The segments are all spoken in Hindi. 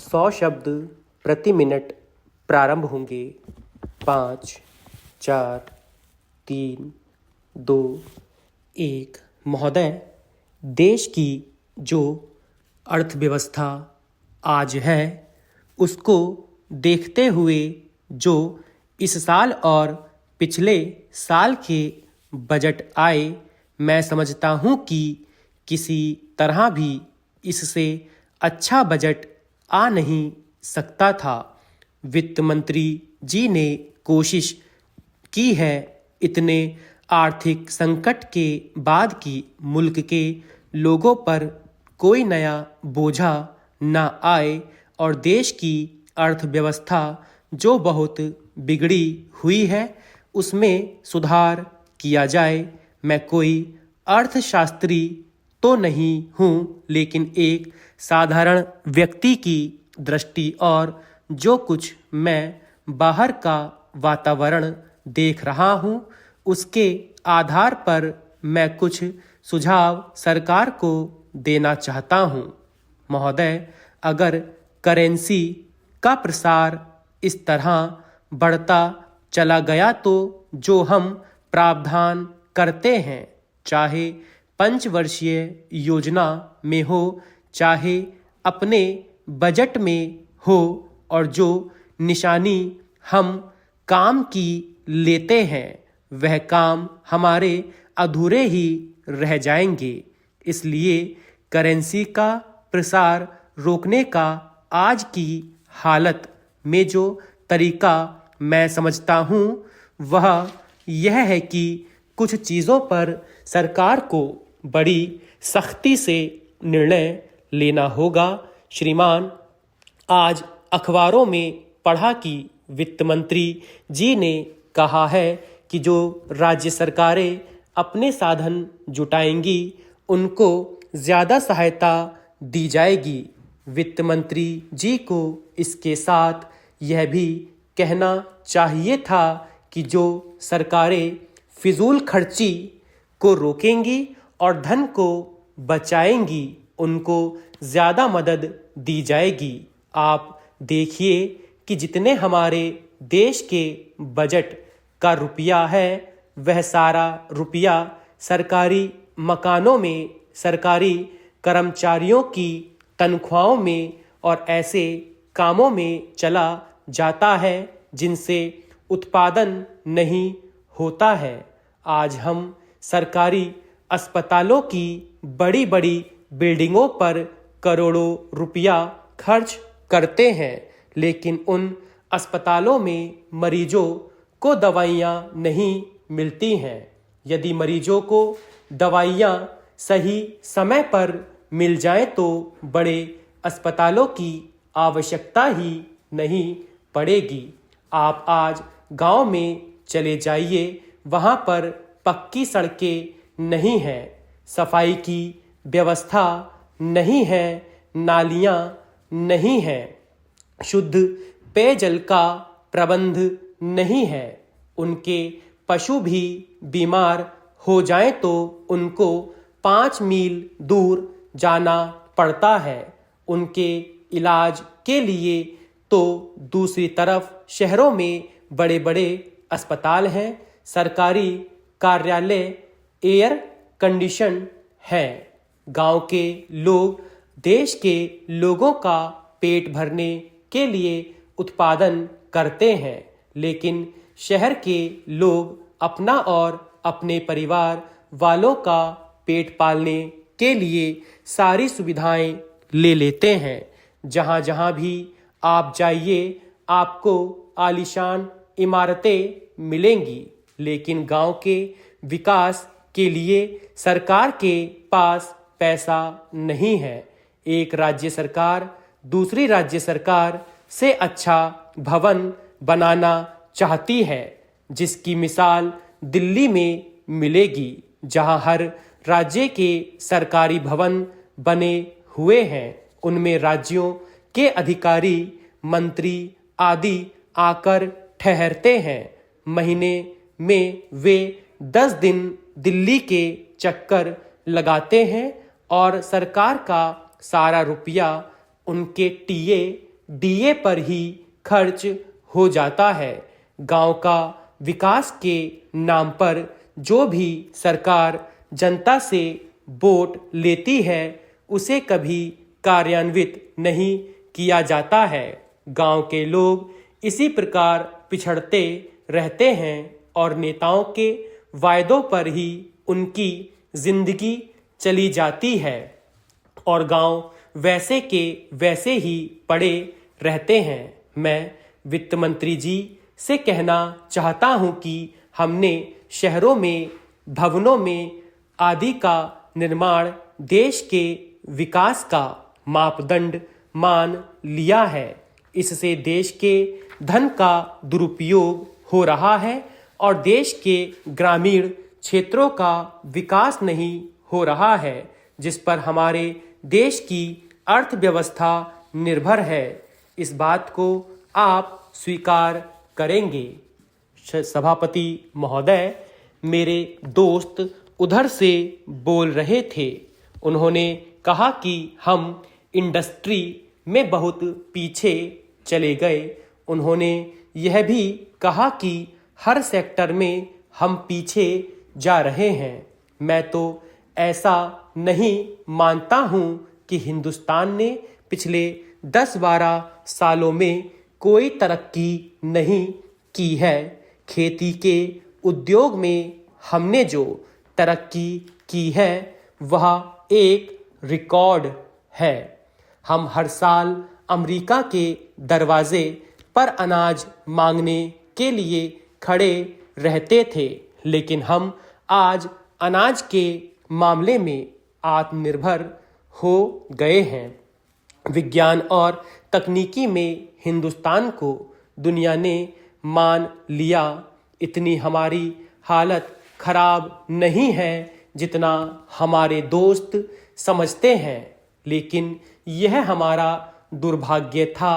100 शब्द प्रति मिनट प्रारंभ होंगे। 5, 4, 3, 2, 1। महोदय, देश की जो अर्थव्यवस्था आज है उसको देखते हुए जो इस साल और पिछले साल के बजट आए, मैं समझता हूँ कि किसी तरह भी इससे अच्छा बजट आ नहीं सकता था। वित्त मंत्री जी ने कोशिश की है इतने आर्थिक संकट के बाद कि मुल्क के लोगों पर कोई नया बोझा न आए और देश की अर्थव्यवस्था जो बहुत बिगड़ी हुई है उसमें सुधार किया जाए। मैं कोई अर्थशास्त्री तो नहीं हूँ, लेकिन एक साधारण व्यक्ति की दृष्टि और जो कुछ मैं बाहर का वातावरण देख रहा हूँ उसके आधार पर मैं कुछ सुझाव सरकार को देना चाहता हूँ। महोदय, अगर करेंसी का प्रसार इस तरह बढ़ता चला गया तो जो हम प्रावधान करते हैं, चाहे पंचवर्षीय योजना में हो चाहे अपने बजट में हो, और जो निशानी हम काम की लेते हैं वह काम हमारे अधूरे ही रह जाएंगे। इसलिए करेंसी का प्रसार रोकने का आज की हालत में जो तरीका मैं समझता हूँ वह यह है कि कुछ चीज़ों पर सरकार को बड़ी सख्ती से निर्णय लेना होगा। श्रीमान, आज अखबारों में पढ़ा कि वित्त मंत्री जी ने कहा है कि जो राज्य सरकारें अपने साधन जुटाएंगी उनको ज़्यादा सहायता दी जाएगी। वित्त मंत्री जी को इसके साथ यह भी कहना चाहिए था कि जो सरकारें फिजूल खर्ची को रोकेंगी और धन को बचाएंगी उनको ज़्यादा मदद दी जाएगी। आप देखिए कि जितने हमारे देश के बजट का रुपया है वह सारा रुपया सरकारी मकानों में, सरकारी कर्मचारियों की तनख्वाहों में और ऐसे कामों में चला जाता है जिनसे उत्पादन नहीं होता है। आज हम सरकारी अस्पतालों की बड़ी बड़ी बिल्डिंगों पर करोड़ों रुपया खर्च करते हैं, लेकिन उन अस्पतालों में मरीजों को दवाइयाँ नहीं मिलती हैं। यदि मरीजों को दवाइयाँ सही समय पर मिल जाएं तो बड़े अस्पतालों की आवश्यकता ही नहीं पड़ेगी। आप आज गांव में चले जाइए, वहां पर पक्की सड़कें नहीं हैं, सफाई की व्यवस्था नहीं है, नालियां नहीं हैं, शुद्ध पेयजल का प्रबंध नहीं है। उनके पशु भी बीमार हो जाएं तो उनको 5 मील दूर जाना पड़ता है उनके इलाज के लिए। तो दूसरी तरफ शहरों में बड़े बड़े अस्पताल हैं, सरकारी कार्यालय एयर कंडीशन हैं। गांव के लोग देश के लोगों का पेट भरने के लिए उत्पादन करते हैं, लेकिन शहर के लोग अपना और अपने परिवार वालों का पेट पालने के लिए सारी सुविधाएं ले लेते हैं। जहां जहां भी आप जाइए आपको आलीशान इमारतें मिलेंगी, लेकिन गांव के विकास के लिए सरकार के पास पैसा नहीं है। एक राज्य सरकार दूसरी राज्य सरकार से अच्छा भवन बनाना चाहती है, जिसकी मिसाल दिल्ली में मिलेगी, जहां हर राज्य के सरकारी भवन बने हुए हैं। उनमें राज्यों के अधिकारी, मंत्री आदि आकर ठहरते हैं। महीने में वे 10 दिन दिल्ली के चक्कर लगाते हैं और सरकार का सारा रुपया उनके टीए डीए पर ही खर्च हो जाता है। गांव का विकास के नाम पर जो भी सरकार जनता से वोट लेती है उसे कभी कार्यान्वित नहीं किया जाता है। गांव के लोग इसी प्रकार पिछड़ते रहते हैं और नेताओं के वायदों पर ही उनकी जिंदगी चली जाती है और गांव वैसे के वैसे ही पड़े रहते हैं। मैं वित्त मंत्री जी से कहना चाहता हूं कि हमने शहरों में भवनों में आदि का निर्माण देश के विकास का मापदंड मान लिया है। इससे देश के धन का दुरुपयोग हो रहा है और देश के ग्रामीण क्षेत्रों का विकास नहीं हो रहा है, जिस पर हमारे देश की अर्थव्यवस्था निर्भर है। इस बात को आप स्वीकार करेंगे। सभापति महोदय, मेरे दोस्त उधर से बोल रहे थे। उन्होंने कहा कि हम इंडस्ट्री में बहुत पीछे चले गए। उन्होंने यह भी कहा कि हर सेक्टर में हम पीछे जा रहे हैं। मैं तो ऐसा नहीं मानता हूं कि हिंदुस्तान ने पिछले 10-12 सालों में कोई तरक्की नहीं की है। खेती के उद्योग में हमने जो तरक्की की है वह एक रिकॉर्ड है। हम हर साल अमेरिका के दरवाजे पर अनाज मांगने के लिए खड़े रहते थे, लेकिन हम आज अनाज के मामले में आत्मनिर्भर हो गए हैं। विज्ञान और तकनीकी में हिंदुस्तान को दुनिया ने मान लिया। इतनी हमारी हालत खराब नहीं है जितना हमारे दोस्त समझते हैं, लेकिन यह हमारा दुर्भाग्य था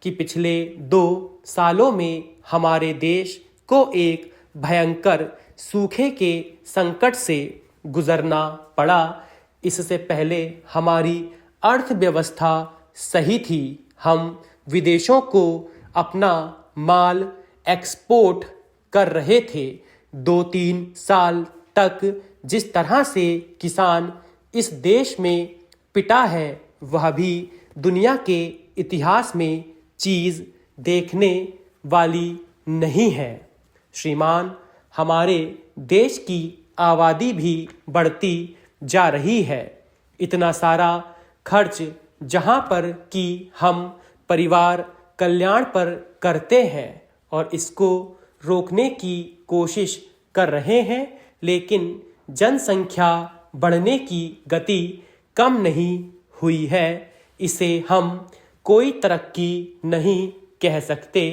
कि पिछले 2 सालों में हमारे देश को एक भयंकर सूखे के संकट से गुजरना पड़ा। इससे पहले हमारी अर्थव्यवस्था सही थी। हम विदेशों को अपना माल एक्सपोर्ट कर रहे थे। 2-3 साल तक जिस तरह से किसान इस देश में पिटा है वह भी दुनिया के इतिहास में चीज देखने वाली नहीं है। श्रीमान, हमारे देश की आबादी भी बढ़ती जा रही है। इतना सारा खर्च जहां पर कि हम परिवार कल्याण पर करते हैं और इसको रोकने की कोशिश कर रहे हैं, लेकिन जनसंख्या बढ़ने की गति कम नहीं हुई है। इसे हम कोई तरक्की नहीं कह सकते।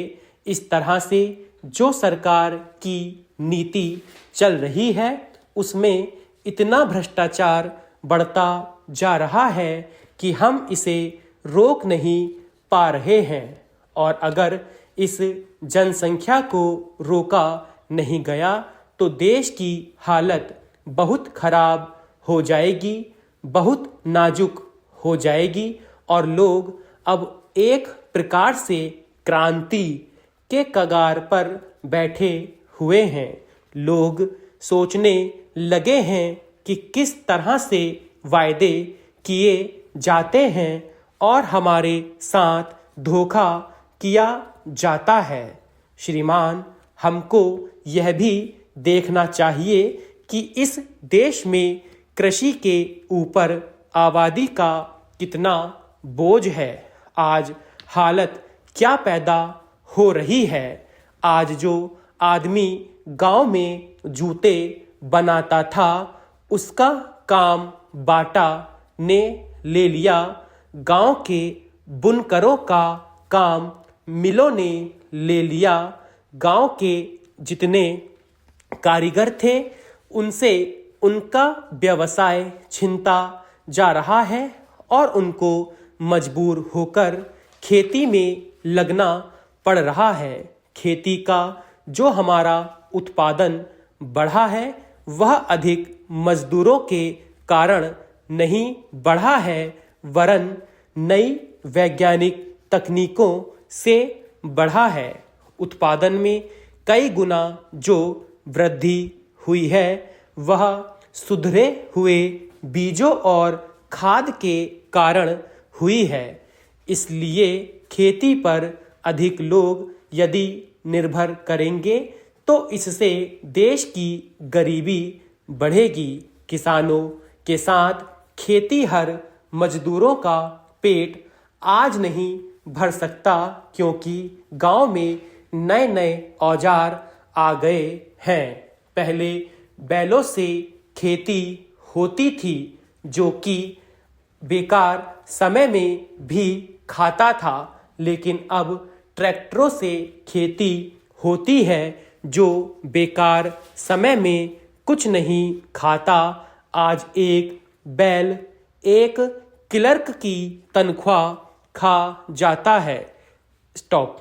इस तरह से जो सरकार की नीति चल रही है उसमें इतना भ्रष्टाचार बढ़ता जा रहा है कि हम इसे रोक नहीं पा रहे हैं और अगर इस जनसंख्या को रोका नहीं गया तो देश की हालत बहुत खराब हो जाएगी, बहुत नाजुक हो जाएगी और लोग अब एक प्रकार से क्रांति के कगार पर बैठे हुए हैं। लोग सोचने लगे हैं कि किस तरह से वायदे किए जाते हैं और हमारे साथ धोखा किया जाता है। श्रीमान, हमको यह भी देखना चाहिए कि इस देश में कृषि के ऊपर आबादी का कितना बोझ है। आज हालत क्या पैदा हो रही है। आज जो आदमी गांव में जूते बनाता था उसका काम बाटा ने ले लिया। गांव के बुनकरों का काम मिलों ने ले लिया। गांव के जितने कारीगर थे उनसे उनका व्यवसाय छिनता जा रहा है और उनको मजबूर होकर खेती में लगना पड़ रहा है। खेती का जो हमारा उत्पादन बढ़ा है वह अधिक मजदूरों के कारण नहीं बढ़ा है, वरन नई वैज्ञानिक तकनीकों से बढ़ा है। उत्पादन में कई गुना जो वृद्धि हुई है वह सुधरे हुए बीजों और खाद के कारण हुई है। इसलिए खेती पर अधिक लोग यदि निर्भर करेंगे तो इससे देश की गरीबी बढ़ेगी। किसानों के साथ खेतीहर मजदूरों का पेट आज नहीं भर सकता, क्योंकि गांव में नए नए औजार आ गए हैं। पहले बैलों से खेती होती थी, जो कि बेकार समय में भी खाता था, लेकिन अब ट्रैक्टरों से खेती होती है, जो बेकार समय में कुछ नहीं खाता। आज एक बैल एक क्लर्क की तनख्वाह खा जाता है। स्टॉप।